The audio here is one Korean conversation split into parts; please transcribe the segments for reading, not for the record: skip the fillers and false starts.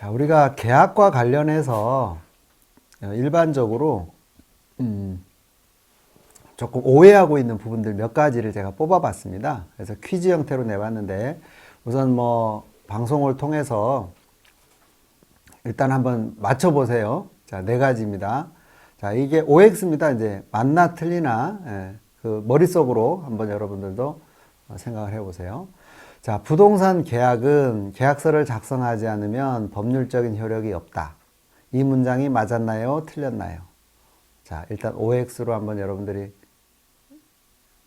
자, 우리가 계약과 관련해서 일반적으로 조금 오해하고 있는 부분들 몇 가지를 제가 뽑아봤습니다. 그래서 퀴즈 형태로 내봤는데 우선 뭐 방송을 통해서 일단 한번 맞춰보세요. 자, 네 가지입니다. 자, 이게 OX입니다. 이제 맞나 틀리나 그 머릿속으로 한번 여러분들도 생각을 해보세요. 자, 부동산 계약은 계약서를 작성하지 않으면 법률적인 효력이 없다. 이 문장이 맞았나요? 틀렸나요? 자, 일단 OX로 한번 여러분들이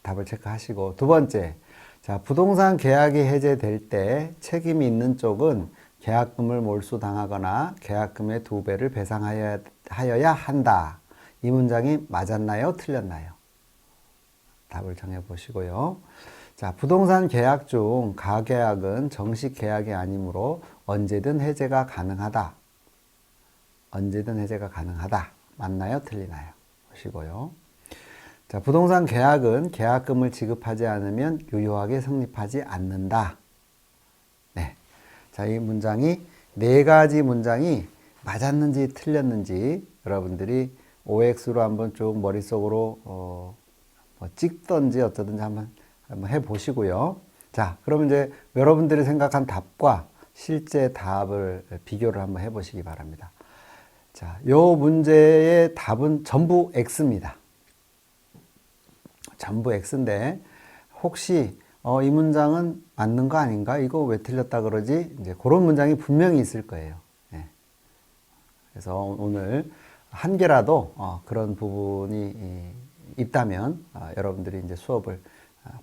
답을 체크하시고, 두 번째, 자, 부동산 계약이 해제될 때 책임이 있는 쪽은 계약금을 몰수당하거나 계약금의 2배를 배상하여야 한다. 이 문장이 맞았나요? 틀렸나요? 답을 정해 보시고요. 자, 부동산 계약 중 가계약은 정식 계약이 아니므로 언제든 해제가 가능하다. 언제든 해제가 가능하다. 맞나요? 틀리나요? 보시고요. 자, 부동산 계약은 계약금을 지급하지 않으면 유효하게 성립하지 않는다. 네. 자, 이 문장이 네 가지 문장이 맞았는지 틀렸는지 여러분들이 OX로 한번 쭉 머릿속으로 뭐 찍던지 어쩌든지 한번 해보시고요. 자, 그러면 이제 여러분들이 생각한 답과 실제 답을 비교를 한번 해보시기 바랍니다. 자, 요 문제의 답은 전부 X입니다. 전부 X인데 혹시 이 문장은 맞는 거 아닌가? 이거 왜 틀렸다 그러지? 이제 그런 문장이 분명히 있을 거예요. 예. 그래서 오늘 한 개라도 그런 부분이 있다면 여러분들이 이제 수업을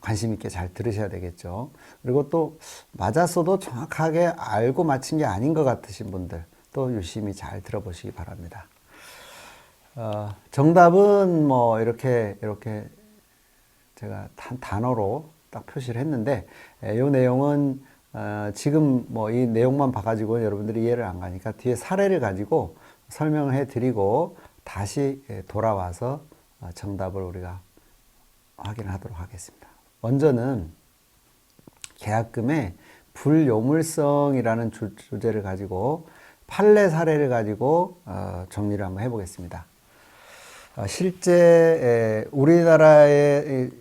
관심 있게 잘 들으셔야 되겠죠. 그리고 또 맞았어도 정확하게 알고 맞힌 게 아닌 것 같으신 분들 또 유심히 잘 들어보시기 바랍니다. 정답은 뭐 이렇게 제가 단어로 딱 표시를 했는데 이 내용은 지금 뭐 이 내용만 봐가지고 여러분들이 이해를 안 가니까 뒤에 사례를 가지고 설명을 해드리고 다시 돌아와서 정답을 우리가 확인하도록 하겠습니다. 먼저는 계약금의 불요물성이라는 주제를 가지고 판례 사례를 가지고 정리를 한번 해보겠습니다. 실제 우리나라에서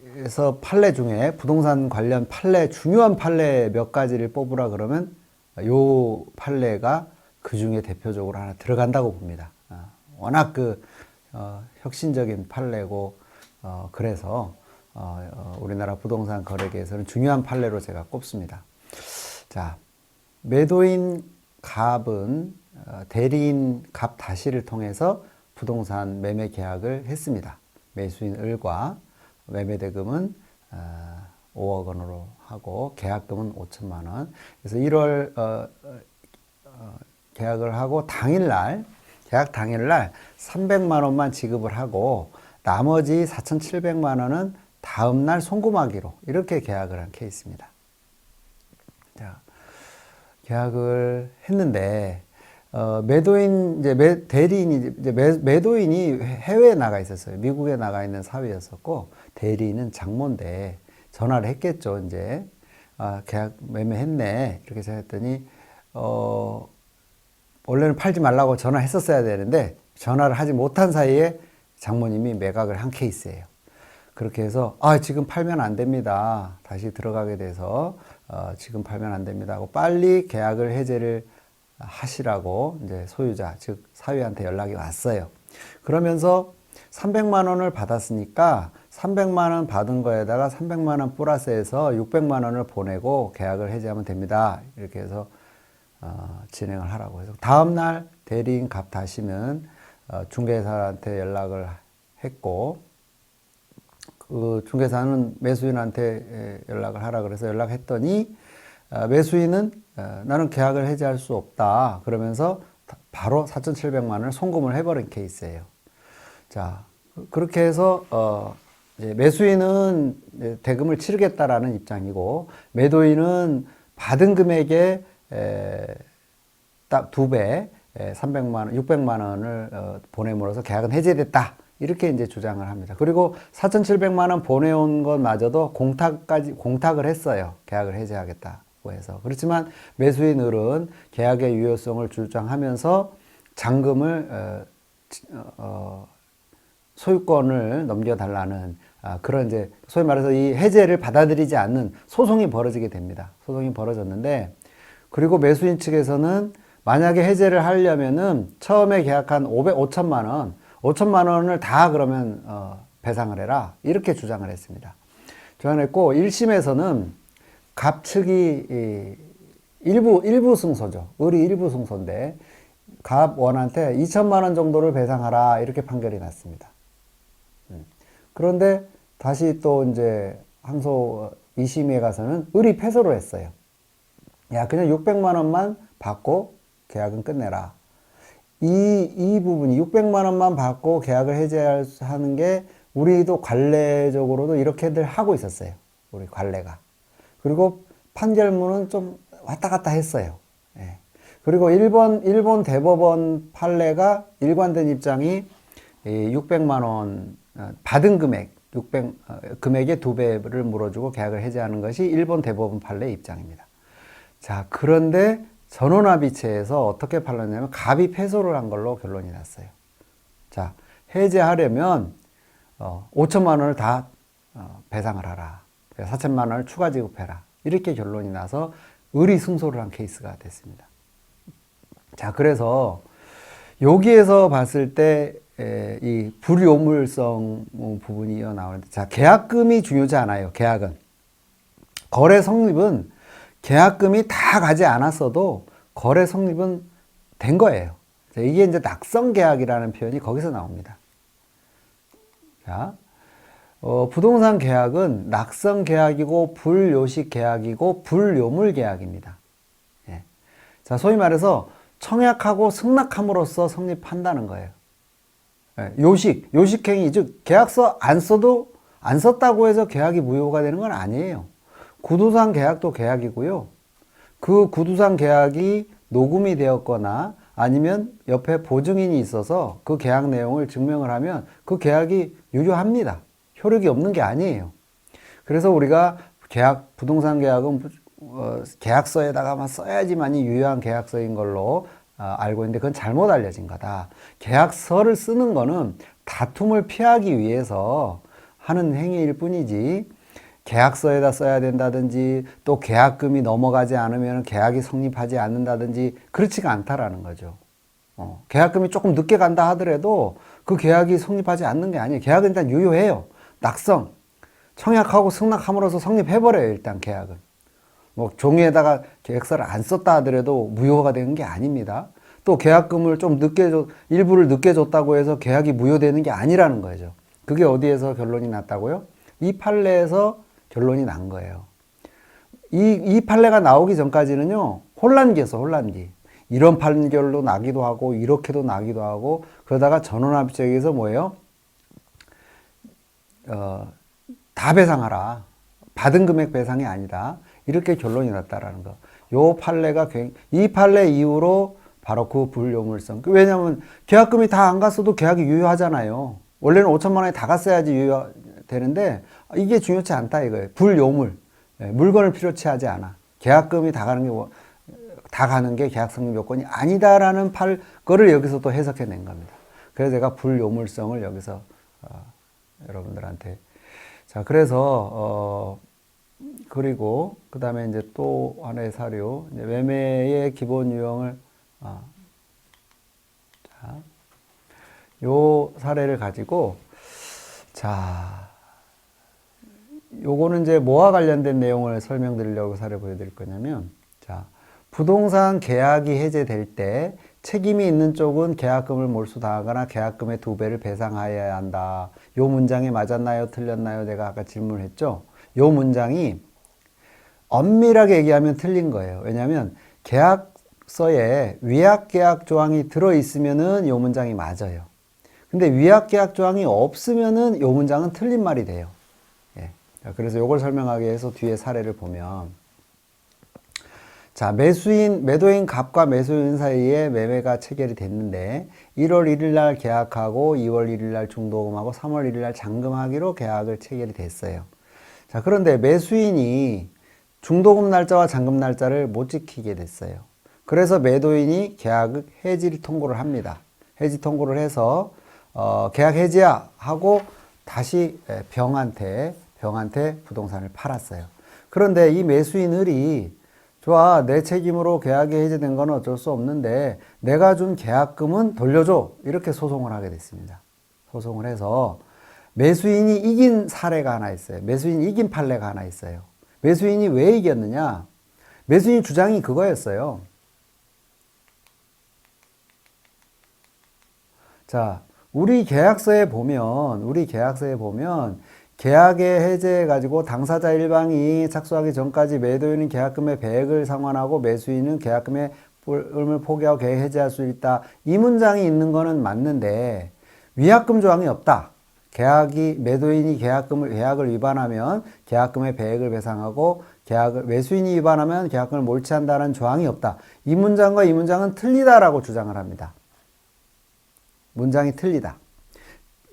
판례 중에 부동산 관련 판례, 중요한 판례 몇 가지를 뽑으라 그러면 요 판례가 그 중에 대표적으로 하나 들어간다고 봅니다. 워낙 혁신적인 판례고 그래서 우리나라 부동산 거래계에서는 중요한 판례로 제가 꼽습니다. 자, 매도인 갑은 대리인 갑 다시를 통해서 부동산 매매 계약을 했습니다. 매수인 을과 매매 대금은 5억 원으로 하고 계약금은 5천만 원. 그래서 1월 계약을 하고 계약 당일날 300만 원만 지급을 하고 나머지 4,700만 원은 다음날 송금하기로 이렇게 계약을 한 케이스입니다. 자, 계약을 했는데 매도인 대리인이 매도인이 해외에 나가 있었어요. 미국에 나가 있는 사위였었고 대리인은 장모인데 전화를 했겠죠. 이제 계약 매매했네 이렇게 생각했더니 원래는 팔지 말라고 전화했었어야 되는데 전화를 하지 못한 사이에 장모님이 매각을 한 케이스예요. 그렇게 해서 지금 팔면 안 됩니다. 다시 들어가게 돼서 지금 팔면 안 됩니다 하고 빨리 계약을 해제를 하시라고 이제 소유자 즉 사위한테 연락이 왔어요. 그러면서 300만 원을 받았으니까 300만 원 받은 거에다가 300만 원 플러스해서 600만 원을 보내고 계약을 해제하면 됩니다. 이렇게 해서 진행을 하라고 해서 다음날 대리인 갑 다시는 중개사한테 연락을 했고 그 중개사는 매수인한테 연락을 하라 그래서 연락했더니 매수인은 나는 계약을 해지할 수 없다 그러면서 바로 4,700만 원을 송금을 해버린 케이스예요. 자, 그렇게 해서 이제 매수인은 대금을 치르겠다라는 입장이고 매도인은 받은 금액의 딱 2배 300만 원, 600만 원을 보냄으로써 계약은 해제됐다. 이렇게 이제 주장을 합니다. 그리고 4,700만 원 보내온 것마저도 공탁을 했어요. 계약을 해제하겠다. 계약했다고 해서. 그렇지만 매수인들은 계약의 유효성을 주장하면서 잔금을 소유권을 넘겨달라는 그런 이제 소위 말해서 이 해제를 받아들이지 않는 소송이 벌어지게 됩니다. 소송이 벌어졌는데, 그리고 매수인 측에서는 만약에 해제를 하려면은 처음에 계약한 5천만 원을 다 그러면 배상을 해라, 이렇게 주장을 했습니다. 주장을 했고, 1심에서는 갑 측이 일부 승소죠. 을이 일부 승소인데 갑 원한테 2천만 원 정도를 배상하라, 이렇게 판결이 났습니다. 그런데 다시 또 이제 항소 2심에 가서는 을이 패소를 했어요. 야, 그냥 600만 원만 받고 계약은 끝내라. 이 부분이 600만 원만 받고 계약을 해제하는 게 우리도 관례적으로도 이렇게들 하고 있었어요. 우리 관례가. 그리고 판결문은 좀 왔다 갔다 했어요. 예. 그리고 일본 대법원 판례가 일관된 입장이 600만 원 받은 금액의 2배를 물어주고 계약을 해제하는 것이 일본 대법원 판례의 입장입니다. 자, 그런데 전원합의체에서 어떻게 판단했냐면 갑이 패소를 한 걸로 결론이 났어요. 자, 해제하려면 5천만 원을 다 배상을 하라. 4천만 원을 추가 지급해라. 이렇게 결론이 나서 을이 승소를 한 케이스가 됐습니다. 자, 그래서 여기에서 봤을 때 이 불요물성 부분이 나오는데, 자, 계약금이 중요하지 않아요. 계약은. 거래 성립은 계약금이 다 가지 않았어도 거래 성립은 된 거예요. 자, 이게 이제 낙성 계약이라는 표현이 거기서 나옵니다. 자, 부동산 계약은 낙성 계약이고 불요식 계약이고 불요물 계약입니다. 예. 자, 소위 말해서 청약하고 승낙함으로써 성립한다는 거예요. 예. 요식행위, 즉 계약서 안 썼다고 해서 계약이 무효가 되는 건 아니에요. 구두상 계약도 계약이고요. 그 구두상 계약이 녹음이 되었거나 아니면 옆에 보증인이 있어서 그 계약 내용을 증명을 하면 그 계약이 유효합니다. 효력이 없는 게 아니에요. 그래서 우리가 부동산 계약은 계약서에다가만 써야지만이 유효한 계약서인 걸로 알고 있는데, 그건 잘못 알려진 거다. 계약서를 쓰는 거는 다툼을 피하기 위해서 하는 행위일 뿐이지, 계약서에다 써야 된다든지 또 계약금이 넘어가지 않으면 계약이 성립하지 않는다든지 그렇지가 않다라는 거죠. 계약금이 조금 늦게 간다 하더라도 그 계약이 성립하지 않는 게 아니에요. 계약은 일단 유효해요. 낙성, 청약하고 승낙함으로써 성립해버려요. 일단 계약은. 뭐 종이에다가 계약서를 안 썼다 하더라도 무효가 되는 게 아닙니다. 또 계약금을 좀 일부를 늦게 줬다고 해서 계약이 무효되는 게 아니라는 거죠. 그게 어디에서 결론이 났다고요? 이 판례에서 결론이 난 거예요. 이 판례가 나오기 전까지는요, 혼란기. 이런 판결도 나기도 하고, 이렇게도 나기도 하고, 그러다가 전원합의체에서 뭐예요? 다 배상하라. 받은 금액 배상이 아니다. 이렇게 결론이 났다라는 거. 이 판례 이후로 바로 그 불요물성. 왜냐하면 계약금이 다 안 갔어도 계약이 유효하잖아요. 원래는 5천만 원이 다 갔어야지 유효되는데 이게 중요치 않다 이거예요. 불요물. 물건을 필요치 하지 않아. 계약금이 다 가는 게 계약 성립 요건이 아니다라는 거를 여기서 또 해석해낸 겁니다. 그래서 제가 불요물성을 여기서 여러분들한테. 자, 그래서 그리고 그 다음에 이제 또 하나의 사료, 이제 매매의 기본 유형을 자, 요 사례를 가지고, 자, 요거는 이제 뭐와 관련된 내용을 설명드리려고 사례 보여드릴 거냐면, 자, 부동산 계약이 해제될 때 책임이 있는 쪽은 계약금을 몰수당하거나 계약금의 2배를 배상하여야 한다. 요 문장이 맞았나요? 틀렸나요? 내가 아까 질문했죠? 요 문장이 엄밀하게 얘기하면 틀린 거예요. 왜냐하면 계약서에 위약계약 조항이 들어있으면은 요 문장이 맞아요. 근데 위약계약 조항이 없으면은 요 문장은 틀린 말이 돼요. 예. 그래서 요걸 설명하기 위해서 뒤에 사례를 보면, 자, 매도인 갑과 매수인 사이에 매매가 체결이 됐는데 1월 1일 날 계약하고 2월 1일 날 중도금하고 3월 1일 날 잔금하기로 계약을 체결이 됐어요. 자, 그런데 매수인이 중도금 날짜와 잔금 날짜를 못 지키게 됐어요. 그래서 매도인이 계약 해지 통고를 합니다. 해지 통고를 해서 계약 해지야 하고 다시 병한테 부동산을 팔았어요. 그런데 이 매수인 을이 좋아, 내 책임으로 계약이 해지된 건 어쩔 수 없는데 내가 준 계약금은 돌려줘, 이렇게 소송을 하게 됐습니다. 소송을 해서 매수인이 이긴 사례가 하나 있어요. 매수인이 이긴 판례가 하나 있어요. 매수인이 왜 이겼느냐? 매수인 주장이 그거였어요. 자, 우리 계약서에 보면 계약의 해제해가지고 당사자 일방이 착수하기 전까지 매도인은 계약금의 배액을 상환하고 매수인은 계약금의 불을 포기하고 계약 해제할 수 있다. 이 문장이 있는 거는 맞는데 위약금 조항이 없다. 매도인이 계약을 위반하면 계약금의 배액을 배상하고 매수인이 위반하면 계약금을 몰취한다는 조항이 없다. 이 문장과 이 문장은 틀리다라고 주장을 합니다. 문장이 틀리다.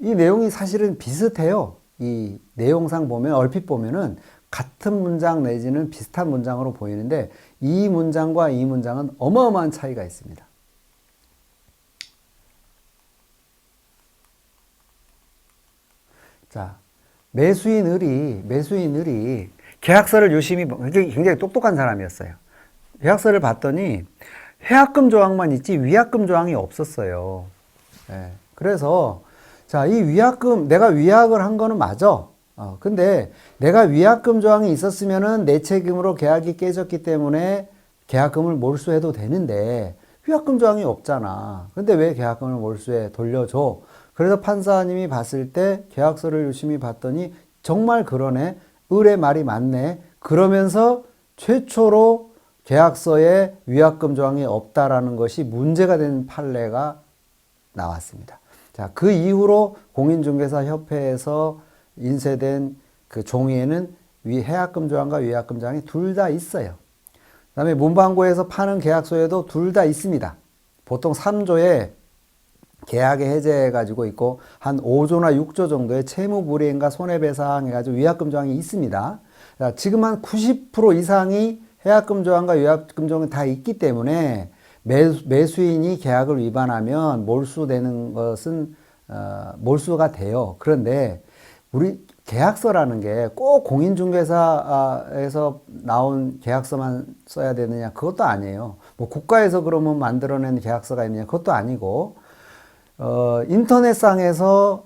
이 내용이 사실은 비슷해요. 이 내용상 보면 얼핏 보면은 같은 문장 내지는 비슷한 문장으로 보이는데 이 문장과 이 문장은 어마어마한 차이가 있습니다. 자, 매수인 을이 계약서를 유심히 굉장히 똑똑한 사람이었어요. 계약서를 봤더니 해약금 조항만 있지 위약금 조항이 없었어요. 예. 그래서 자, 이 위약금, 내가 위약을 한 거는 맞아. 근데 내가 위약금 조항이 있었으면은 내 책임으로 계약이 깨졌기 때문에 계약금을 몰수해도 되는데 위약금 조항이 없잖아. 근데 왜 계약금을 몰수해? 돌려줘. 그래서 판사님이 봤을 때 계약서를 유심히 봤더니 정말 그러네. 을의 말이 맞네. 그러면서 최초로 계약서에 위약금 조항이 없다라는 것이 문제가 된 판례가 나왔습니다. 자, 그 이후로 공인중개사 협회에서 인쇄된 그 종이에는 해약금 조항과 위약금 조항이 둘 다 있어요. 그 다음에 문방구에서 파는 계약서에도 둘 다 있습니다. 보통 3조에 계약에 해제해가지고 있고 한 5조나 6조 정도의 채무불이행과 손해배상 해가지고 위약금 조항이 있습니다. 자, 지금 한 90% 이상이 해약금 조항과 위약금 조항이 다 있기 때문에 매수인이 계약을 위반하면 몰수되는 것은 몰수가 돼요. 그런데 우리 계약서라는 게 꼭 공인중개사에서 나온 계약서만 써야 되느냐? 그것도 아니에요. 뭐 국가에서 그러면 만들어낸 계약서가 있느냐? 그것도 아니고 인터넷상에서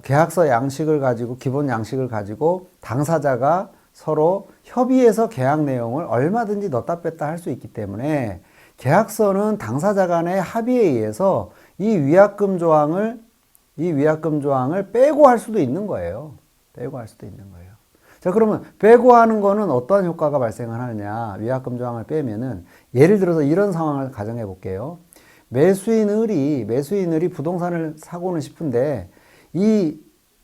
계약서 양식을 가지고 기본 양식을 가지고 당사자가 서로 협의해서 계약 내용을 얼마든지 넣었다 뺐다 할 수 있기 때문에 계약서는 당사자 간의 합의에 의해서 이 위약금 조항을 빼고 할 수도 있는 거예요. 빼고 할 수도 있는 거예요. 자, 그러면 빼고 하는 거는 어떤 효과가 발생을 하느냐? 위약금 조항을 빼면은 예를 들어서 이런 상황을 가정해 볼게요. 매수인 을이 부동산을 사고는 싶은데 이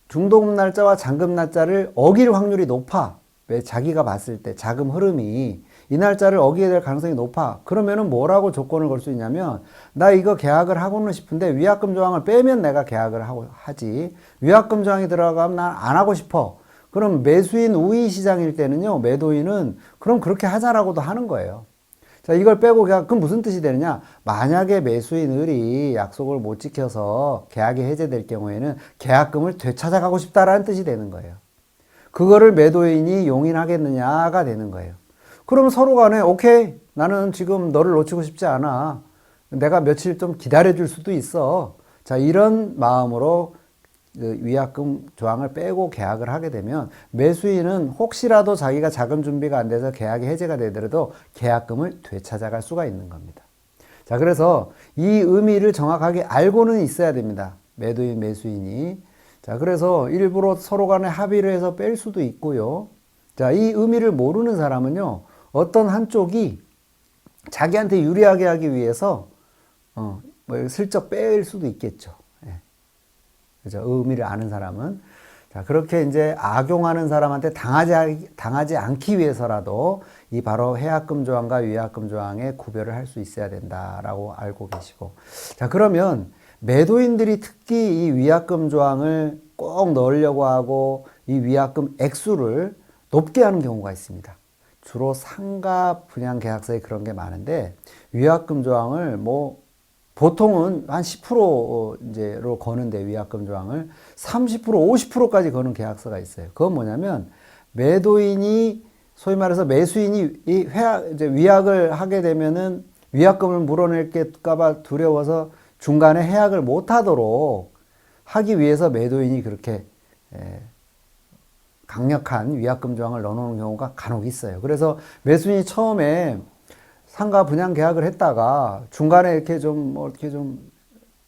중도금 날짜와 잔금 날짜를 어길 확률이 높아. 왜? 자기가 봤을 때 자금 흐름이 이 날짜를 어기게 될 가능성이 높아. 그러면은 뭐라고 조건을 걸 수 있냐면 나 이거 계약을 하고는 싶은데 위약금 조항을 빼면 내가 계약을 하지. 위약금 조항이 들어가면 난 안 하고 싶어. 그럼 매수인 우위 시장일 때는요. 매도인은 그럼 그렇게 하자라고도 하는 거예요. 자, 이걸 빼고 그럼 무슨 뜻이 되느냐? 만약에 매수인 을이 약속을 못 지켜서 계약이 해제될 경우에는 계약금을 되찾아가고 싶다라는 뜻이 되는 거예요. 그거를 매도인이 용인하겠느냐가 되는 거예요. 그럼 서로 간에 오케이, 나는 지금 너를 놓치고 싶지 않아. 내가 며칠 좀 기다려줄 수도 있어. 자, 이런 마음으로 그 위약금 조항을 빼고 계약을 하게 되면 매수인은 혹시라도 자기가 자금 준비가 안 돼서 계약이 해제가 되더라도 계약금을 되찾아갈 수가 있는 겁니다. 자, 그래서 이 의미를 정확하게 알고는 있어야 됩니다. 매도인, 매수인이. 자, 그래서 일부러 서로 간에 합의를 해서 뺄 수도 있고요. 자, 이 의미를 모르는 사람은요, 어떤 한쪽이 자기한테 유리하게 하기 위해서 뭐 슬쩍 뺄 수도 있겠죠. 예. 그죠? 의미를 아는 사람은. 자, 그렇게 이제 악용하는 사람한테 당하지 않기 위해서라도 이 바로 해약금 조항과 위약금 위약금조항의 구별을 할 수 있어야 된다라고 알고 계시고. 자, 그러면 매도인들이 특히 이 위약금 조항을 꼭 넣으려고 하고 이 위약금 액수를 높게 하는 경우가 있습니다. 주로 상가 분양 계약서에 그런 게 많은데 위약금 조항을 뭐 보통은 한 10% 이제로 거는데 위약금 조항을 30% 50%까지 거는 계약서가 있어요. 그건 뭐냐면 매도인이 소위 말해서 매수인이 이 회약 이제 위약을 하게 되면은 위약금을 물어낼까봐 두려워서 중간에 해약을 못 하도록 하기 위해서 매도인이 그렇게 강력한 위약금 조항을 넣어놓는 경우가 간혹 있어요. 그래서 매수인이 처음에 상가 분양 계약을 했다가 중간에 이렇게 좀 뭐 이렇게 좀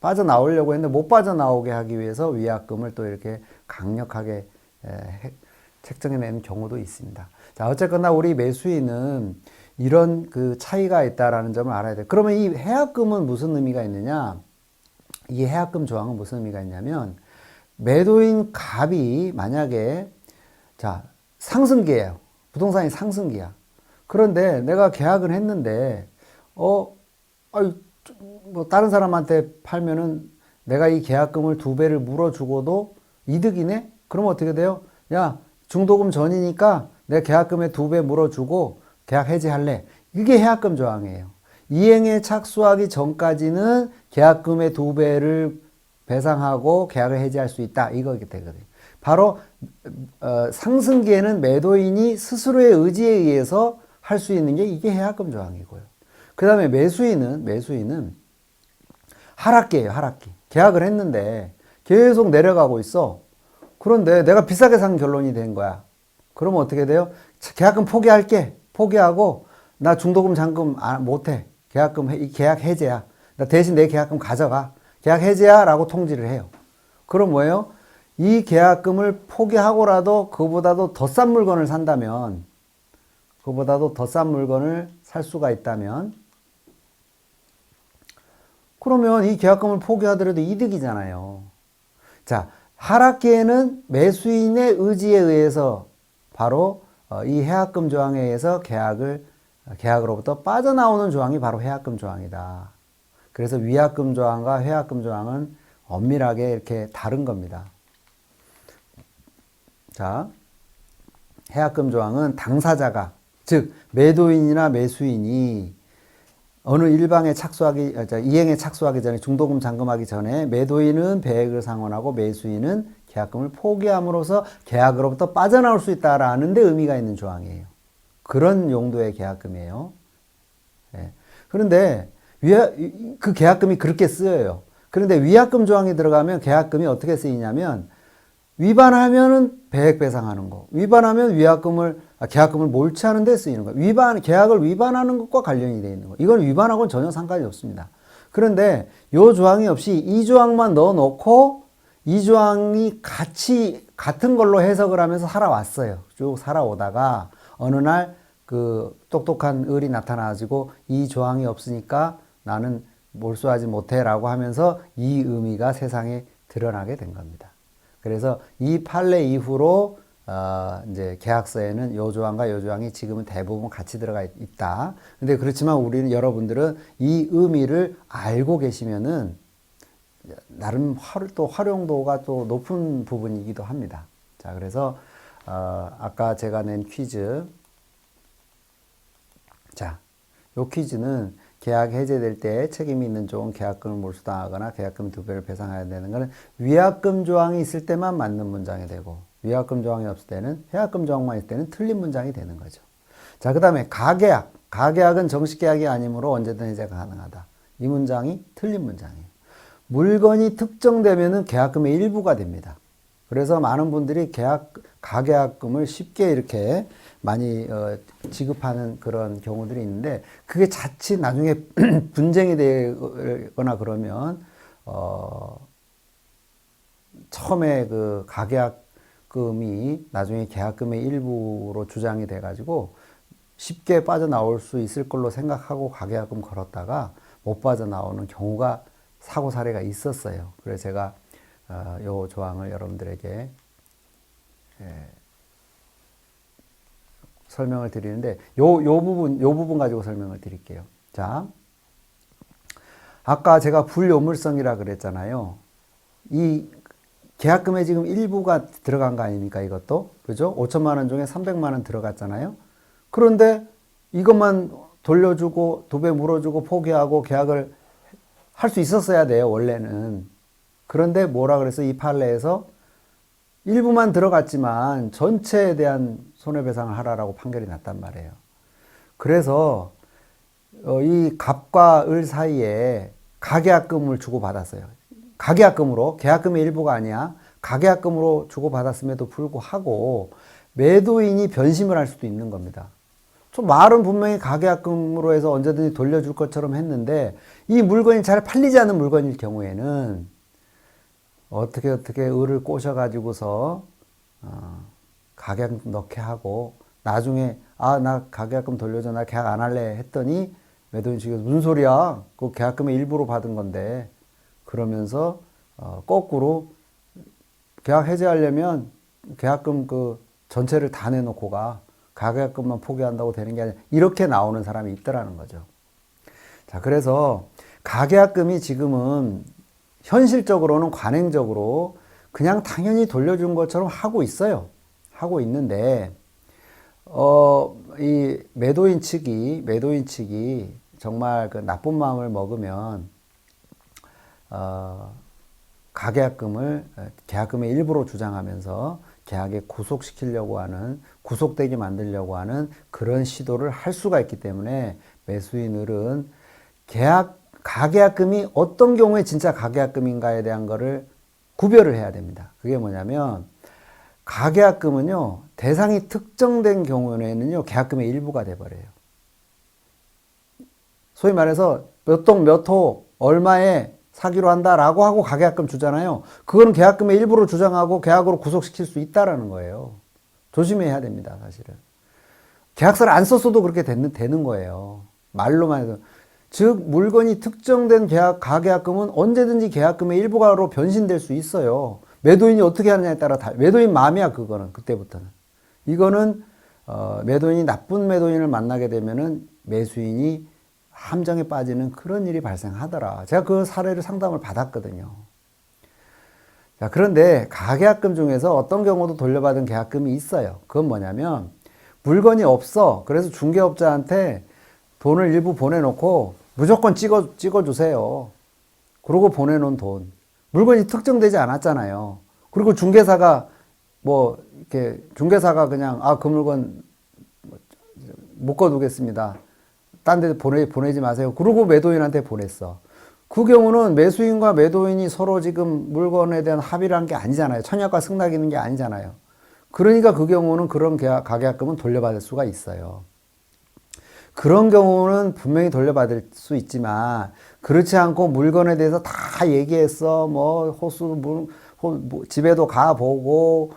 빠져나오려고 했는데 못 빠져나오게 하기 위해서 위약금을 또 이렇게 강력하게 책정해내는 경우도 있습니다. 자, 어쨌거나 우리 매수인은 이런 그 차이가 있다라는 점을 알아야 돼요. 그러면 이 해약금은 무슨 의미가 있느냐? 이 해약금 조항은 무슨 의미가 있냐면 매도인 갑이 만약에 자, 상승기예요. 부동산이 상승기야. 그런데 내가 계약을 했는데 아유, 뭐 다른 사람한테 팔면은 내가 이 계약금을 2배를 물어주고도 이득이네? 그러면 어떻게 돼요? 야, 중도금 전이니까 내가 계약금에 2배 물어주고 계약 해지할래. 이게 해약금 조항이에요. 이행에 착수하기 전까지는 계약금의 2배를 배상하고 계약을 해지할 수 있다. 이거게 되거든요. 바로 상승기에는 매도인이 스스로의 의지에 의해서 할 수 있는 게 이게 해약금 조항이고요. 그 다음에 매수인은 하락기예요. 하락기. 계약을 했는데 계속 내려가고 있어. 그런데 내가 비싸게 산 결론이 된 거야. 그러면 어떻게 돼요? 계약금 포기할게. 포기하고 나 중도금 잔금 못해. 계약 해제야. 나 대신 내 계약금 가져가. 계약 해제야 라고 통지를 해요. 그럼 뭐예요? 이 계약금을 포기하고라도 그보다도 더 싼 물건을 산다면 그보다도 더 싼 물건을 살 수가 있다면 그러면 이 계약금을 포기하더라도 이득이잖아요. 자, 하락기에는 매수인의 의지에 의해서 바로 이 해약금 조항에 의해서 계약으로부터 빠져나오는 조항이 바로 해약금 조항이다. 그래서 위약금 조항과 해약금 조항은 엄밀하게 이렇게 다른 겁니다. 자, 해약금 조항은 당사자가 즉 매도인이나 매수인이 어느 일방에 이행에 착수하기 전에 중도금 잔금하기 전에 매도인은 배액을 상환하고 매수인은 계약금을 포기함으로써 계약으로부터 빠져나올 수 있다라는 데 의미가 있는 조항이에요. 그런 용도의 계약금이에요. 네. 그런데 그 계약금이 그렇게 쓰여요. 그런데 위약금 조항이 들어가면 계약금이 어떻게 쓰이냐면 위반하면은 배액 배상하는 거, 위반하면 계약금을 몰취하는 데 쓰이는 거, 계약을 위반하는 것과 관련이 되어 있는 거. 이건 위반하고는 전혀 상관이 없습니다. 그런데 이 조항이 없이 이 조항만 넣어놓고 이 조항이 같은 걸로 해석을 하면서 살아왔어요. 쭉 살아오다가 어느 날 그 똑똑한 을이 나타나가지고 이 조항이 없으니까 나는 몰수하지 못해라고 하면서 이 의미가 세상에 드러나게 된 겁니다. 그래서 이 판례 이후로 이제 계약서에는 요 조항과 요 조항이 지금은 대부분 같이 들어가 있다. 근데 그렇지만 여러분들은 이 의미를 알고 계시면은 나름 또 활용도가 또 높은 부분이기도 합니다. 자, 그래서 아까 제가 낸 퀴즈. 자, 요 퀴즈는 계약 해제될 때 책임이 있는 쪽은 계약금을 몰수당하거나 계약금 2배를 배상해야 되는 것은 위약금 조항이 있을 때만 맞는 문장이 되고 위약금 조항이 없을 때는 해약금 조항만 있을 때는 틀린 문장이 되는 거죠. 자, 그 다음에 가계약. 가계약은 정식계약이 아니므로 언제든 해제가 가능하다. 이 문장이 틀린 문장이에요. 물건이 특정되면은 계약금의 일부가 됩니다. 그래서 많은 분들이 가계약금을 쉽게 이렇게 많이 지급하는 그런 경우들이 있는데 그게 자칫 나중에 분쟁이 되거나 그러면 처음에 그 가계약금이 나중에 계약금의 일부로 주장이 돼가지고 쉽게 빠져나올 수 있을 걸로 생각하고 가계약금 걸었다가 못 빠져나오는 경우가 사고 사례가 있었어요. 그래서 제가 요 조항을 여러분들에게 설명을 드리는데 요 부분 가지고 설명을 드릴게요. 자, 아까 제가 불요물성이라 그랬잖아요. 이 계약금에 지금 일부가 들어간 거 아닙니까? 이것도 그죠? 5천만 원 중에 300만 원 들어갔잖아요. 그런데 이것만 돌려주고 두 배 물어주고 포기하고 계약을 할 수 있었어야 돼요, 원래는. 그런데 뭐라 그래서 이 판례에서 일부만 들어갔지만 전체에 대한 손해배상을 하라라고 판결이 났단 말이에요. 그래서 이 갑과 을 사이에 가계약금을 주고받았어요. 가계약금으로, 계약금의 일부가 아니야. 가계약금으로 주고받았음에도 불구하고 매도인이 변심을 할 수도 있는 겁니다. 저 말은 분명히 가계약금으로 해서 언제든지 돌려줄 것처럼 했는데 이 물건이 잘 팔리지 않는 물건일 경우에는 어떻게 을을 꼬셔가지고서 가계약금 넣게 하고 나중에 나 가계약금 돌려줘, 나 계약 안 할래 했더니 매도인 측에서 무슨 소리야? 그 계약금의 일부로 받은 건데 그러면서 거꾸로 계약 해지하려면 계약금 그 전체를 다 내놓고 가. 가계약금만 포기한다고 되는 게 아니라 이렇게 나오는 사람이 있더라는 거죠. 자, 그래서 가계약금이 지금은 현실적으로는 관행적으로 그냥 당연히 돌려준 것처럼 하고 있어요. 하고 있는데 이 매도인 측이 정말 그 나쁜 마음을 먹으면 가계약금을 계약금의 일부로 주장하면서 계약에 구속시키려고 하는, 구속되게 만들려고 하는 그런 시도를 할 수가 있기 때문에 매수인들은 가계약금이 어떤 경우에 진짜 가계약금인가에 대한 거를 구별을 해야 됩니다. 그게 뭐냐면 가계약금은요, 대상이 특정된 경우에는요, 계약금의 일부가 돼버려요. 소위 말해서 몇 동 몇 호 얼마에 사기로 한다라고 하고 가계약금 주잖아요. 그거는 계약금의 일부로 주장하고 계약으로 구속시킬 수 있다라는 거예요. 조심해야 됩니다, 사실은. 계약서를 안 썼어도 그렇게 되는 거예요. 말로만 해서. 즉, 물건이 특정된 가계약금은 언제든지 계약금의 일부가로 변신될 수 있어요. 매도인이 어떻게 하느냐에 따라 매도인 마음이야, 그거는. 그때부터는. 이거는, 매도인이 나쁜 매도인을 만나게 되면은 매수인이 함정에 빠지는 그런 일이 발생하더라. 제가 그 사례를 상담을 받았거든요. 자, 그런데 가계약금 중에서 어떤 경우도 돌려받은 계약금이 있어요. 그건 뭐냐면 물건이 없어. 그래서 중개업자한테 돈을 일부 보내놓고 무조건 찍어주세요. 그러고 보내놓은 돈. 물건이 특정되지 않았잖아요. 그리고 중개사가 그냥 그 물건 묶어두겠습니다. 딴 데 보내지 마세요. 그러고 매도인한테 보냈어. 그 경우는 매수인과 매도인이 서로 지금 물건에 대한 합의를 한 게 아니잖아요. 청약과 승낙이는 게 아니잖아요. 그러니까 그 경우는 그런 가계약금은 돌려받을 수가 있어요. 그런 경우는 분명히 돌려받을 수 있지만 그렇지 않고 물건에 대해서 다 얘기했어. 집에도 가보고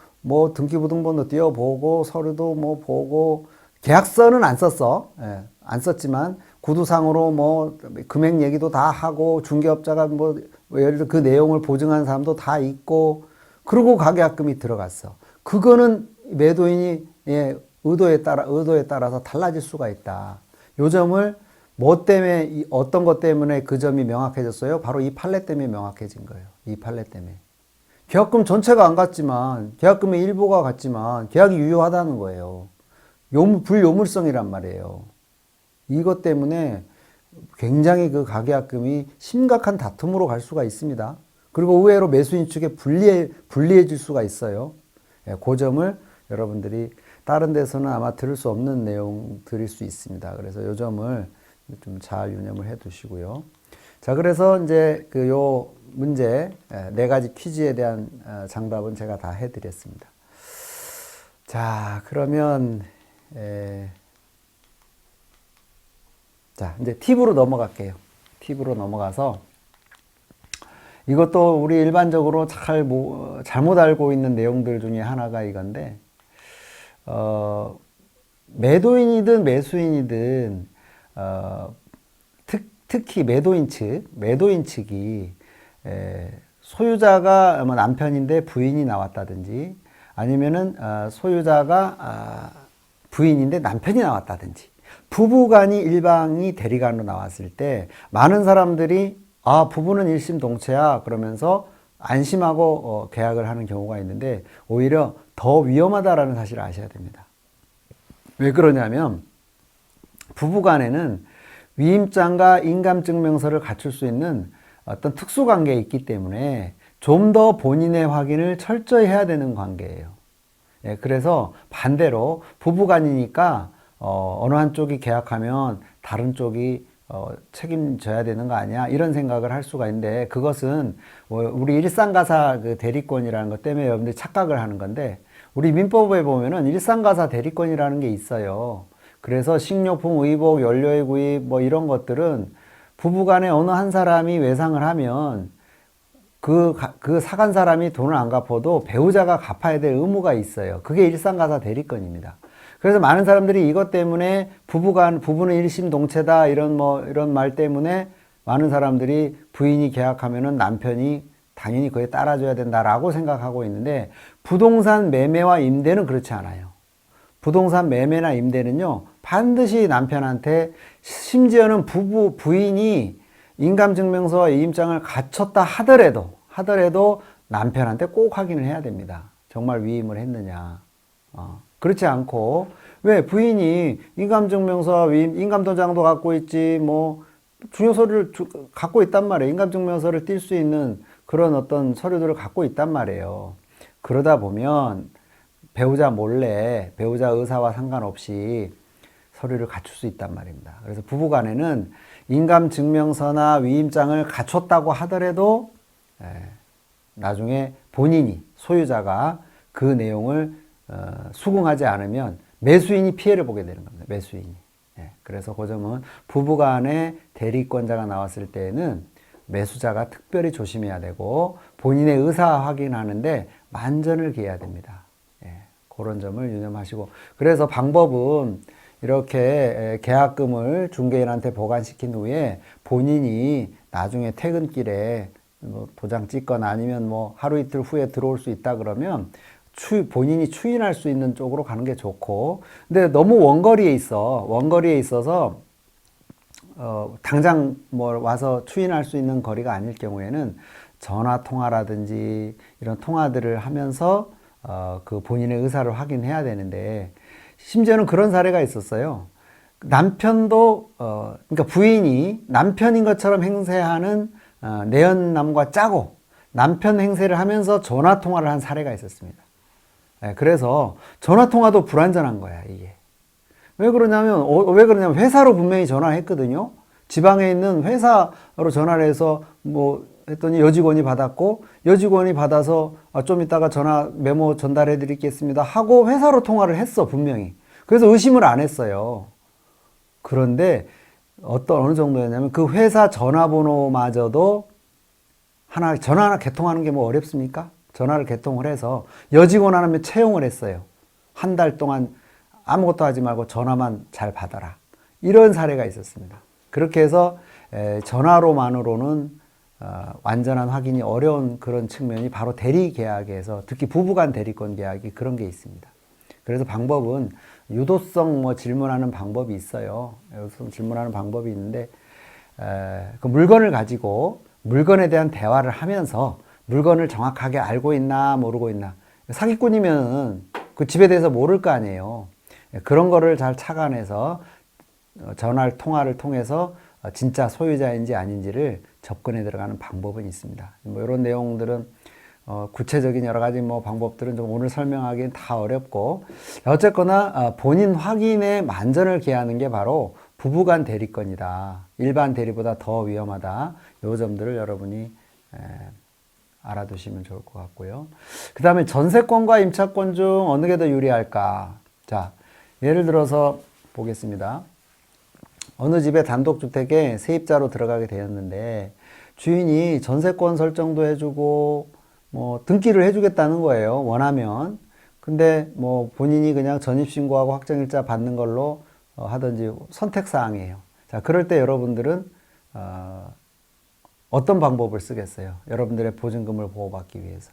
등기부등본도 띄워보고 서류도 보고 계약서는 안 썼어. 예, 안 썼지만 구두상으로 금액 얘기도 다 하고 중개업자가 예를 들어 그 내용을 보증한 사람도 다 있고 그러고 가계약금이 들어갔어. 그거는 매도인이 의도에 따라서 달라질 수가 있다. 요 점을 어떤 것 때문에 그 점이 명확해졌어요? 바로 이 판례 때문에 명확해진 거예요. 이 판례 때문에. 계약금 전체가 안 갔지만 계약금의 일부가 갔지만 계약이 유효하다는 거예요. 불요물성이란 말이에요. 이것 때문에 굉장히 그 가계약금이 심각한 다툼으로 갈 수가 있습니다. 그리고 의외로 매수인 측에 불리해질 수가 있어요. 그 점을 여러분들이 다른 데서는 아마 들을 수 없는 내용들일 수 있습니다. 그래서 이 점을 좀 잘 유념을 해 두시고요. 자, 그래서 이제 요 문제, 4가지 퀴즈에 대한 장답은 제가 다 해드렸습니다. 자, 그러면, 자, 이제 팁으로 넘어갈게요. 팁으로 넘어가서 이것도 우리 일반적으로 잘못 알고 있는 내용들 중에 하나가 이건데, 매도인이든 매수인이든, 특히 매도인 측이, 소유자가 남편인데 부인이 나왔다든지, 아니면은, 소유자가, 부인인데 남편이 나왔다든지, 부부간이 일방이 대리간으로 나왔을 때, 많은 사람들이, 부부는 일심동체야. 그러면서 안심하고 계약을 하는 경우가 있는데, 오히려 더 위험하다라는 사실을 아셔야 됩니다. 왜 그러냐면 부부간에는 위임장과 인감증명서를 갖출 수 있는 어떤 특수관계에 있기 때문에 좀 더 본인의 확인을 철저히 해야 되는 관계예요. 예, 그래서 반대로 부부간이니까 어느 한쪽이 계약하면 다른 쪽이 책임져야 되는 거 아니야? 이런 생각을 할 수가 있는데 그것은 우리 일상가사 그 대리권이라는 것 때문에 여러분들이 착각을 하는 건데 우리 민법에 보면은 일상가사 대리권이라는 게 있어요. 그래서 식료품, 의복, 연료의 구입 뭐 이런 것들은 부부간에 어느 한 사람이 외상을 하면 그 사간 사람이 돈을 안 갚아도 배우자가 갚아야 될 의무가 있어요. 그게 일상가사 대리권입니다. 그래서 많은 사람들이 이것 때문에 부부는 일심동체다 이런 말 때문에 많은 사람들이 부인이 계약하면은 남편이 당연히 그에 따라줘야 된다라고 생각하고 있는데 부동산 매매와 임대는 그렇지 않아요. 부동산 매매나 임대는요, 반드시 남편한테 심지어는 부인이 인감증명서와 이임장을 갖췄다 하더라도 남편한테 꼭 확인을 해야 됩니다. 정말 위임을 했느냐. 그렇지 않고, 왜 부인이 인감증명서와 위임, 인감도장도 갖고 있지, 뭐, 중요 서류를 갖고 있단 말이에요. 인감증명서를 띌 수 있는 그런 어떤 서류들을 갖고 있단 말이에요. 그러다 보면 배우자 몰래, 배우자 의사와 상관없이 서류를 갖출 수 있단 말입니다. 그래서 부부간에는 인감증명서나 위임장을 갖췄다고 하더라도 나중에 본인이 소유자가 그 내용을 수긍하지 않으면 매수인이 피해를 보게 되는 겁니다. 매수인이. 그래서 그 점은 부부간에 대리권자가 나왔을 때에는 매수자가 특별히 조심해야 되고 본인의 의사 확인하는데 만전을 기해야 됩니다. 그런 점을 유념하시고 그래서 방법은 이렇게 계약금을 중개인한테 보관시킨 후에 본인이 나중에 퇴근길에 뭐 도장 찍거나 아니면 뭐 하루 이틀 후에 들어올 수 있다 그러면 본인이 추인할 수 있는 쪽으로 가는 게 좋고 근데 너무 원거리에 있어서 당장 뭐 와서 추인할 수 있는 거리가 아닐 경우에는 전화 통화라든지 이런 통화들을 하면서 그 본인의 의사를 확인해야 되는데 심지어는 그런 사례가 있었어요. 남편도 그러니까 부인이 남편인 것처럼 행세하는 내연남과 짜고 남편 행세를 하면서 전화 통화를 한 사례가 있었습니다. 그래서 전화 통화도 불완전한 거야 이게. 왜 그러냐면 회사로 분명히 전화를 했거든요. 지방에 있는 회사로 전화를 해서 뭐 했더니 여직원이 받았고 여직원이 받아서 좀 이따가 전화 메모 전달해 드리겠습니다 하고 회사로 통화를 했어 분명히. 그래서 의심을 안 했어요. 그런데 어느 정도였냐면 그 회사 전화번호마저도 전화 하나 개통하는 게 뭐 어렵습니까? 전화를 개통을 해서 여직원 하나면 채용을 했어요. 한 달 동안 아무것도 하지 말고 전화만 잘 받아라. 이런 사례가 있었습니다. 그렇게 해서 전화로만으로는 완전한 확인이 어려운 그런 측면이 바로 대리 계약에서 특히 부부간 대리권 계약이 그런 게 있습니다. 그래서 방법은 유도성 질문하는 방법이 있어요. 유도성 질문하는 방법이 있는데 그 물건을 가지고 물건에 대한 대화를 하면서 물건을 정확하게 알고 있나 모르고 있나 사기꾼이면 그 집에 대해서 모를 거 아니에요. 그런 거를 잘 착안해서 전화 통화를 통해서 진짜 소유자인지 아닌지를 접근해 들어가는 방법은 있습니다. 뭐 이런 내용들은 구체적인 여러 가지 방법들은 좀 오늘 설명하기는 다 어렵고 어쨌거나 본인 확인에 만전을 기하는 게 바로 부부간 대리권이다. 일반 대리보다 더 위험하다. 이 점들을 여러분이 알아두시면 좋을 것 같고요. 그 다음에 전세권과 임차권 중 어느 게 더 유리할까? 자, 예를 들어서 보겠습니다. 어느 집에 단독주택에 세입자로 들어가게 되었는데 주인이 전세권 설정도 해주고 등기를 해주겠다는 거예요. 원하면. 근데 본인이 그냥 전입신고하고 확정일자 받는 걸로 하든지 선택사항이에요. 자, 그럴 때 여러분들은 어떤 방법을 쓰겠어요? 여러분들의 보증금을 보호받기 위해서.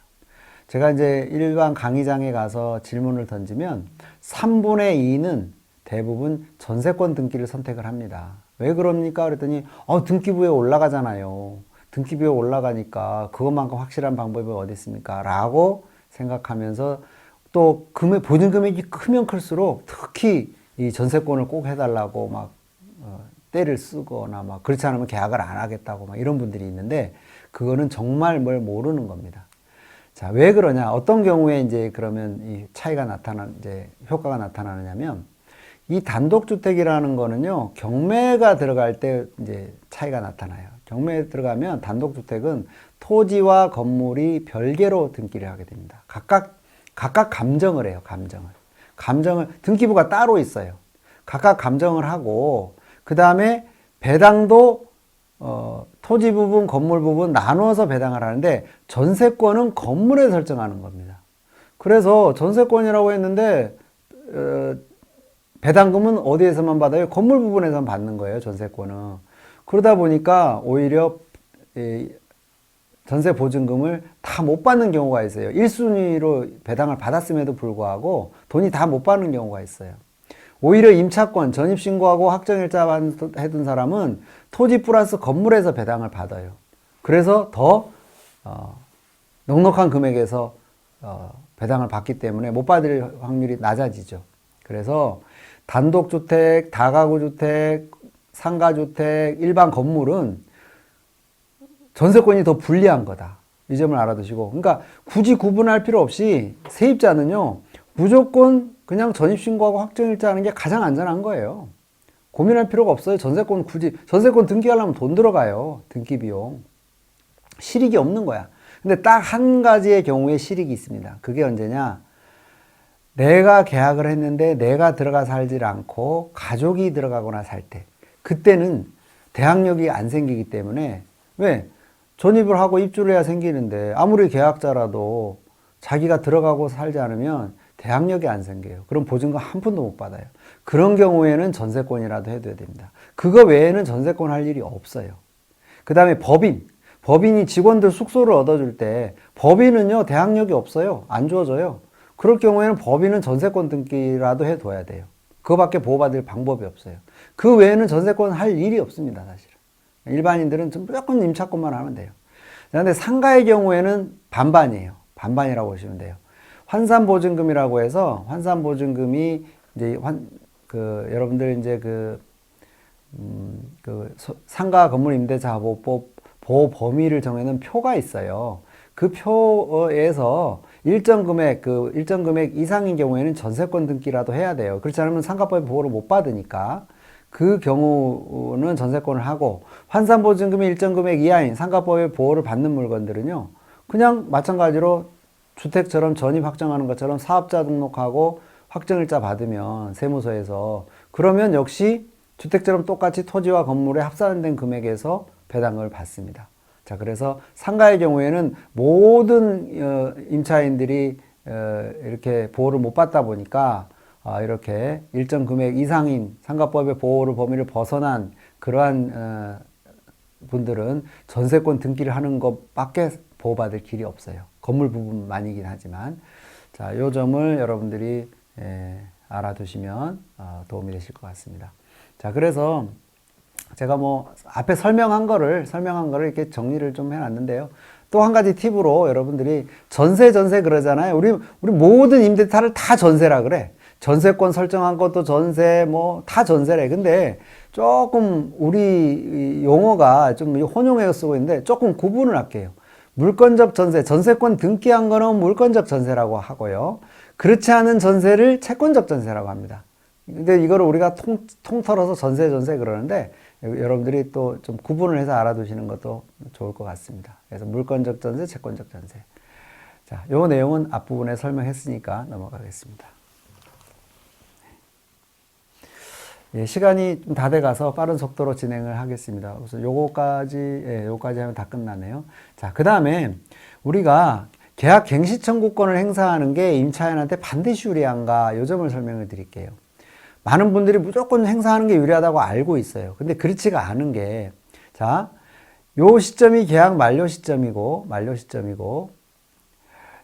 제가 이제 일반 강의장에 가서 질문을 던지면 3분의 2는 대부분 전세권 등기를 선택을 합니다. 왜 그럽니까? 그랬더니 등기부에 올라가잖아요. 등기부에 올라가니까 그것만큼 확실한 방법이 어디 있습니까? 라고 생각하면서 또 보증 금액이 크면 클수록 특히 이 전세권을 꼭 해달라고 막 때를 쓰거나 막 그렇지 않으면 계약을 안 하겠다고 막 이런 분들이 있는데 그거는 정말 뭘 모르는 겁니다. 자, 왜 그러냐? 어떤 경우에 이제 그러면 이 차이가 이제 효과가 나타나느냐면 이 단독주택이라는 거는요, 경매가 들어갈 때 이제 차이가 나타나요. 경매에 들어가면 단독주택은 토지와 건물이 별개로 등기를 하게 됩니다. 각각 감정을 해요, 감정을, 등기부가 따로 있어요. 각각 감정을 하고, 그 다음에 배당도, 토지 부분, 건물 부분 나누어서 배당을 하는데, 전세권은 건물에 설정하는 겁니다. 그래서 전세권이라고 했는데, 배당금은 어디에서만 받아요? 건물 부분에서만 받는 거예요, 전세권은. 그러다 보니까 오히려 전세 보증금을 다 못 받는 경우가 있어요. 1순위로 배당을 받았음에도 불구하고 돈이 다 못 받는 경우가 있어요. 오히려 임차권, 전입신고하고 확정일자 해둔 사람은 토지 플러스 건물에서 배당을 받아요. 그래서 더 넉넉한 금액에서 배당을 받기 때문에 못 받을 확률이 낮아지죠. 그래서 단독주택, 다가구주택, 상가주택, 일반 건물은 전세권이 더 불리한 거다. 이 점을 알아두시고. 그러니까 굳이 구분할 필요 없이 세입자는요, 무조건 그냥 전입신고하고 확정일자 하는 게 가장 안전한 거예요. 고민할 필요가 없어요. 전세권 등기하려면 돈 들어가요. 등기 비용. 실익이 없는 거야. 근데 딱 한 가지의 경우에 실익이 있습니다. 그게 언제냐? 내가 계약을 했는데 내가 들어가 살질 않고 가족이 들어가거나 살 때. 그때는 대항력이 안 생기기 때문에 왜? 전입을 하고 입주를 해야 생기는데 아무리 계약자라도 자기가 들어가고 살지 않으면 대항력이 안 생겨요. 그럼 보증금 한 푼도 못 받아요. 그런 경우에는 전세권이라도 해둬야 됩니다. 그거 외에는 전세권 할 일이 없어요. 그 다음에 법인이 직원들 숙소를 얻어줄 때 법인은요, 대항력이 없어요. 안 주어져요. 그럴 경우에는 법인은 전세권 등기라도 해둬야 돼요. 그거밖에 보호받을 방법이 없어요. 그 외에는 전세권 할 일이 없습니다, 사실은. 일반인들은 무조건 임차권만 하면 돼요. 그런데 상가의 경우에는 반반이에요. 반반이라고 보시면 돼요. 환산보증금이라고 해서 환산보증금이 이제 여러분들 이제 상가 건물 임대차 보호법 보호 범위를 정해놓은 표가 있어요. 그 표에서 일정 금액 이상인 경우에는 전세권 등기라도 해야 돼요. 그렇지 않으면 상가법의 보호를 못 받으니까. 그 경우는 전세권을 하고, 환산보증금이 일정 금액 이하인 상가법의 보호를 받는 물건들은요, 그냥 마찬가지로 주택처럼 전입 확정하는 것처럼 사업자 등록하고 확정일자 받으면 세무서에서, 그러면 역시 주택처럼 똑같이 토지와 건물에 합산된 금액에서 배당을 받습니다. 자, 그래서 상가의 경우에는 모든 임차인들이 이렇게 보호를 못 받다 보니까 이렇게 일정 금액 이상인 상가법의 보호를 범위를 벗어난 그러한 분들은 전세권 등기를 하는 것밖에 보호받을 길이 없어요. 건물 부분만이긴 하지만. 자, 요 점을 여러분들이 알아두시면 도움이 되실 것 같습니다. 자, 그래서 제가 앞에 설명한 거를 이렇게 정리를 좀 해놨는데요. 또 한 가지 팁으로 여러분들이 전세 그러잖아요. 우리 모든 임대차를 다 전세라 그래. 전세권 설정한 것도 전세, 다 전세래. 근데 조금 우리 용어가 좀 혼용해서 쓰고 있는데 조금 구분을 할게요. 물권적 전세, 전세권 등기한 거는 물권적 전세라고 하고요. 그렇지 않은 전세를 채권적 전세라고 합니다. 근데 이거를 우리가 통틀어서 전세 그러는데 여러분들이 또 좀 구분을 해서 알아두시는 것도 좋을 것 같습니다. 그래서 물권적 전세, 채권적 전세. 자, 요 내용은 앞부분에 설명했으니까 넘어가겠습니다. 예, 시간이 좀 다 돼가서 빠른 속도로 진행을 하겠습니다. 그래서 요거까지 하면 다 끝나네요. 자, 그 다음에 우리가 계약 갱시 청구권을 행사하는 게 임차인한테 반드시 유리한가, 요 점을 설명을 드릴게요. 많은 분들이 무조건 행사하는 게 유리하다고 알고 있어요. 근데 그렇지가 않은 게, 자, 요 시점이 계약 만료 시점이고,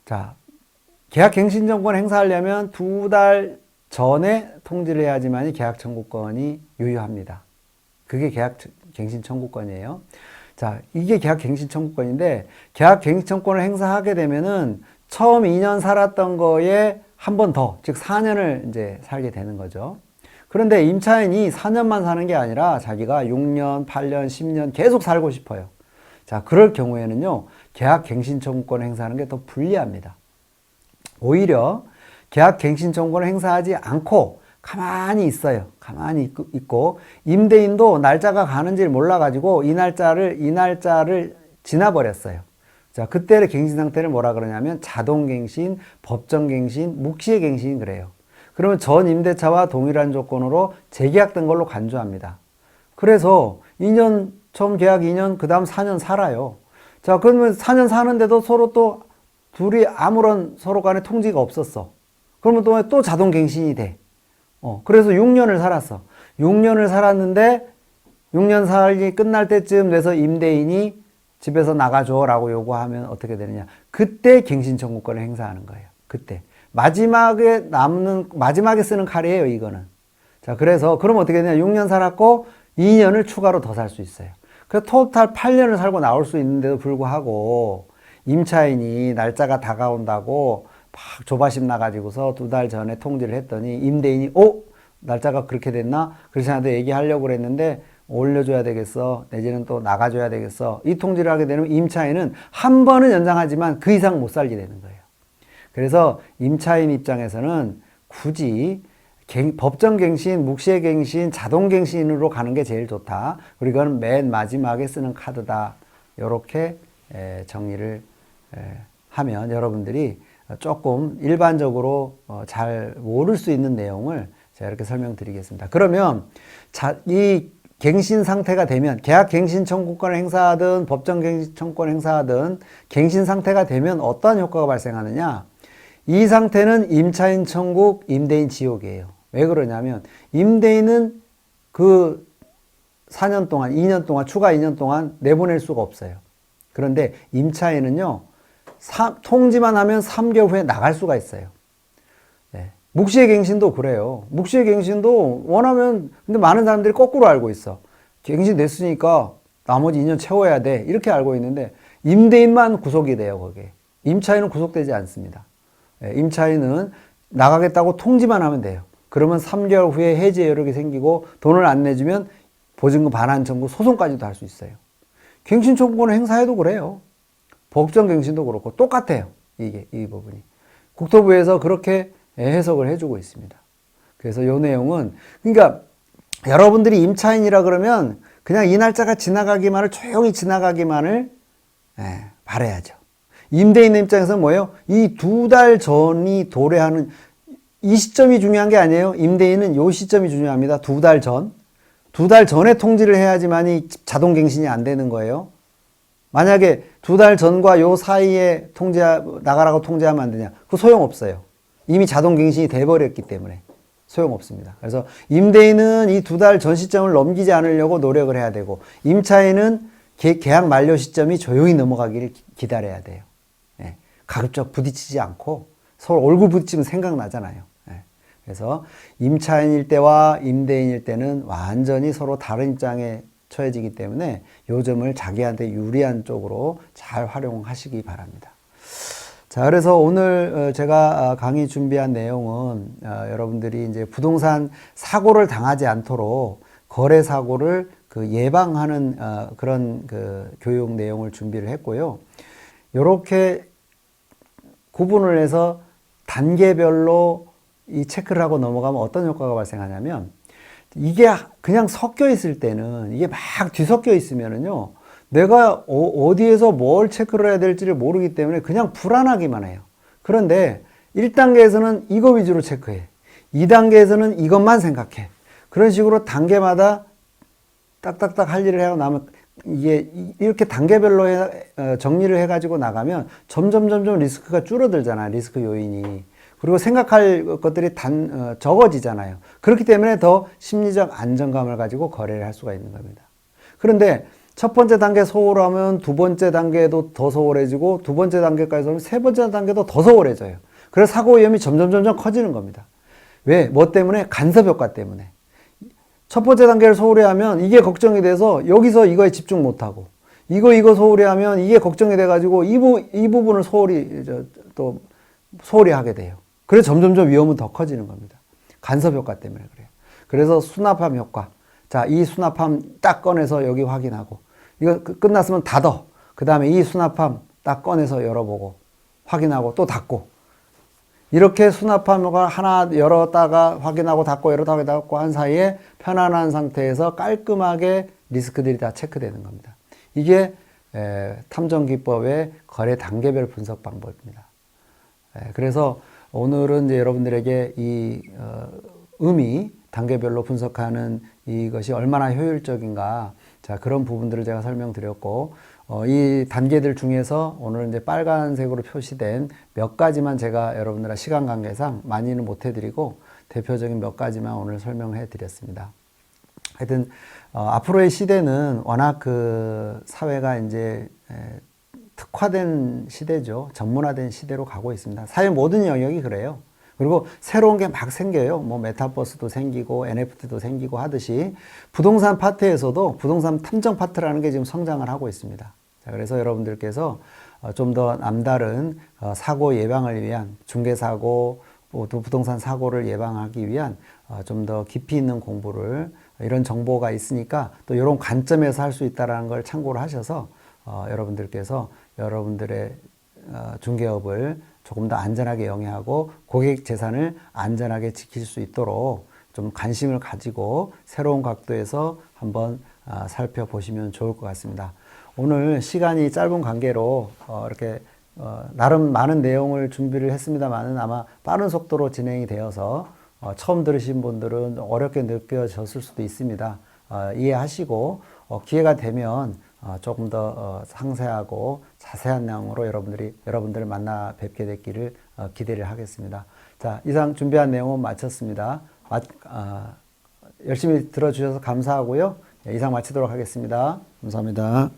자, 계약 갱신청구권 행사하려면 2달 전에 통지를 해야지만이 계약 청구권이 유효합니다. 그게 계약 갱신 청구권이에요. 자, 이게 계약 갱신 청구권인데, 계약 갱신 청구권을 행사하게 되면은 처음 2년 살았던 거에 한 번 더, 즉 4년을 이제 살게 되는 거죠. 그런데 임차인이 4년만 사는 게 아니라 자기가 6년, 8년, 10년 계속 살고 싶어요. 자, 그럴 경우에는요, 계약갱신 청구권을 행사하는 게 더 불리합니다. 오히려 계약갱신 청구권을 행사하지 않고 가만히 있어요. 가만히 있고, 임대인도 날짜가 가는지를 몰라가지고 이 날짜를 지나버렸어요. 자, 그때의 갱신 상태를 뭐라 그러냐면 자동갱신, 법정갱신, 묵시의갱신 그래요. 그러면 전 임대차와 동일한 조건으로 재계약된 걸로 간주합니다. 그래서 2년, 처음 계약 2년, 그 다음 4년 살아요. 자, 그러면 4년 사는데도 서로 또 둘이 아무런 서로 간에 통지가 없었어. 그러면 또 자동갱신이 돼. 그래서 6년을 살았어. 6년을 살았는데 6년 살기 끝날 때쯤 돼서 임대인이 집에서 나가줘라고 요구하면 어떻게 되느냐. 그때 갱신 청구권을 행사하는 거예요. 그때. 마지막에 쓰는 칼이에요, 이거는. 자, 그래서, 그럼 어떻게 되냐. 6년 살았고 2년을 추가로 더 살 수 있어요. 그래서 토탈 8년을 살고 나올 수 있는데도 불구하고 임차인이 날짜가 다가온다고 막 조바심 나가지고서 2달 전에 통지를 했더니 임대인이, 날짜가 그렇게 됐나? 그렇지 않아도 얘기하려고 그랬는데 올려줘야 되겠어. 내지는 또 나가줘야 되겠어. 이 통지를 하게 되면 임차인은 한 번은 연장하지만 그 이상 못 살게 되는 거예요. 그래서 임차인 입장에서는 굳이 법정갱신, 묵시의갱신, 자동갱신으로 가는 게 제일 좋다. 그리고 이건 맨 마지막에 쓰는 카드다. 이렇게 정리를 하면 여러분들이 조금 일반적으로 잘 모를 수 있는 내용을 제가 이렇게 설명드리겠습니다. 그러면 이 갱신 상태가 되면 계약 갱신 청구권을 행사하든 법정 갱신 청구권을 행사하든 갱신 상태가 되면 어떠한 효과가 발생하느냐? 이 상태는 임차인 천국, 임대인 지옥이에요. 왜 그러냐면 임대인은 그 4년 동안, 2년 동안, 추가 2년 동안 내보낼 수가 없어요. 그런데 임차인은요, 통지만 하면 3개월 후에 나갈 수가 있어요. 묵시의 갱신도 그래요. 묵시의 갱신도 원하면, 근데 많은 사람들이 거꾸로 알고 있어. 갱신 됐으니까 나머지 2년 채워야 돼. 이렇게 알고 있는데, 임대인만 구속이 돼요, 거기에. 임차인은 구속되지 않습니다. 임차인은 나가겠다고 통지만 하면 돼요. 그러면 3개월 후에 해지 여력이 생기고 돈을 안 내주면 보증금 반환 청구 소송까지도 할 수 있어요. 갱신 청구권을 행사해도 그래요. 법정 갱신도 그렇고 똑같아요. 이 부분이. 국토부에서 그렇게 해석을 해주고 있습니다. 그래서 이 내용은, 그러니까 여러분들이 임차인이라 그러면 그냥 이 날짜가 지나가기만을, 조용히 지나가기만을 바라야죠. 임대인 입장에서는 뭐예요? 이 2달 전이 도래하는 이 시점이 중요한 게 아니에요. 임대인은 이 시점이 중요합니다. 2달 전. 2달 전에 통지를 해야지만이 자동갱신이 안 되는 거예요. 만약에 2달 전과 요 사이에 나가라고 통지하면 안 되냐? 그거 소용없어요. 이미 자동갱신이 돼버렸기 때문에 소용없습니다. 그래서 임대인은 이 2달 전 시점을 넘기지 않으려고 노력을 해야 되고, 임차인은 계약 만료 시점이 조용히 넘어가기를 기다려야 돼요. 가급적 부딪히지 않고, 서로 얼굴 부딪히면 생각나잖아요. 그래서 임차인일 때와 임대인일 때는 완전히 서로 다른 입장에 처해지기 때문에 요 점을 자기한테 유리한 쪽으로 잘 활용하시기 바랍니다. 자, 그래서 오늘 제가 강의 준비한 내용은 여러분들이 이제 부동산 사고를 당하지 않도록 거래 사고를 예방하는 그런 교육 내용을 준비를 했고요. 이렇게 구분을 해서 단계별로 이 체크를 하고 넘어가면 어떤 효과가 발생하냐면, 이게 그냥 섞여 있을 때는, 이게 막 뒤섞여 있으면은요, 내가 어디에서 뭘 체크를 해야 될지를 모르기 때문에 그냥 불안하기만 해요. 그런데 1단계에서는 이거 위주로 체크해. 2단계에서는 이것만 생각해. 그런 식으로 단계마다 딱딱딱 할 일을 하고 나면, 이게 이렇게 단계별로 정리를 해가지고 나가면 점점 리스크가 줄어들잖아요. 리스크 요인이. 그리고 생각할 것들이 적어지잖아요. 그렇기 때문에 더 심리적 안정감을 가지고 거래를 할 수가 있는 겁니다. 그런데 첫 번째 단계 소홀하면 두 번째 단계도 더 소홀해지고, 두 번째 단계까지 오면 세 번째 단계도 더 소홀해져요. 그래서 사고 위험이 점점 커지는 겁니다. 왜? 뭐 때문에? 간섭 효과 때문에. 첫 번째 단계를 소홀히 하면 이게 걱정이 돼서 여기서 이거에 집중 못하고, 이거 소홀히 하면 이게 걱정이 돼가지고 이 부분을 소홀히 하게 돼요. 그래서 점점 위험은 더 커지는 겁니다. 간섭 효과 때문에 그래요. 그래서 수납함 효과. 자, 이 수납함 딱 꺼내서 여기 확인하고, 이거 끝났으면 닫어. 그 다음에 이 수납함 딱 꺼내서 열어보고, 확인하고 또 닫고. 이렇게 수납함을 하나 열었다가 확인하고 닫고 열었다가 닫고 한 사이에 편안한 상태에서 깔끔하게 리스크들이 다 체크되는 겁니다. 이게 탐정기법의 거래 단계별 분석 방법입니다. 그래서 오늘은 이제 여러분들에게 이 의미 단계별로 분석하는 이것이 얼마나 효율적인가, 자, 그런 부분들을 제가 설명드렸고, 이 단계들 중에서 오늘 이제 빨간색으로 표시된 몇 가지만 제가 여러분들과 시간 관계상 많이는 못 해드리고, 대표적인 몇 가지만 오늘 설명해 드렸습니다. 하여튼, 앞으로의 시대는 워낙 그 사회가 이제 특화된 시대죠. 전문화된 시대로 가고 있습니다. 사회 모든 영역이 그래요. 그리고 새로운 게 막 생겨요. 뭐 메타버스도 생기고 NFT도 생기고 하듯이 부동산 파트에서도 부동산 탐정 파트라는 게 지금 성장을 하고 있습니다. 자, 그래서 여러분들께서 좀 더 남다른 사고 예방을 위한 중개사고 또 부동산 사고를 예방하기 위한 좀 더 깊이 있는 공부를, 이런 정보가 있으니까 또 이런 관점에서 할 수 있다는 걸 참고를 하셔서 여러분들께서 여러분들의 중개업을 조금 더 안전하게 영위하고 고객 재산을 안전하게 지킬 수 있도록 좀 관심을 가지고 새로운 각도에서 한번 살펴보시면 좋을 것 같습니다. 오늘 시간이 짧은 관계로 이렇게 나름 많은 내용을 준비를 했습니다만은 아마 빠른 속도로 진행이 되어서 처음 들으신 분들은 어렵게 느껴졌을 수도 있습니다. 이해하시고 기회가 되면 조금 더 상세하고 자세한 내용으로 여러분들을 만나 뵙게 됐기를 기대를 하겠습니다. 자, 이상 준비한 내용은 마쳤습니다. 열심히 들어주셔서 감사하고요. 이상 마치도록 하겠습니다. 감사합니다.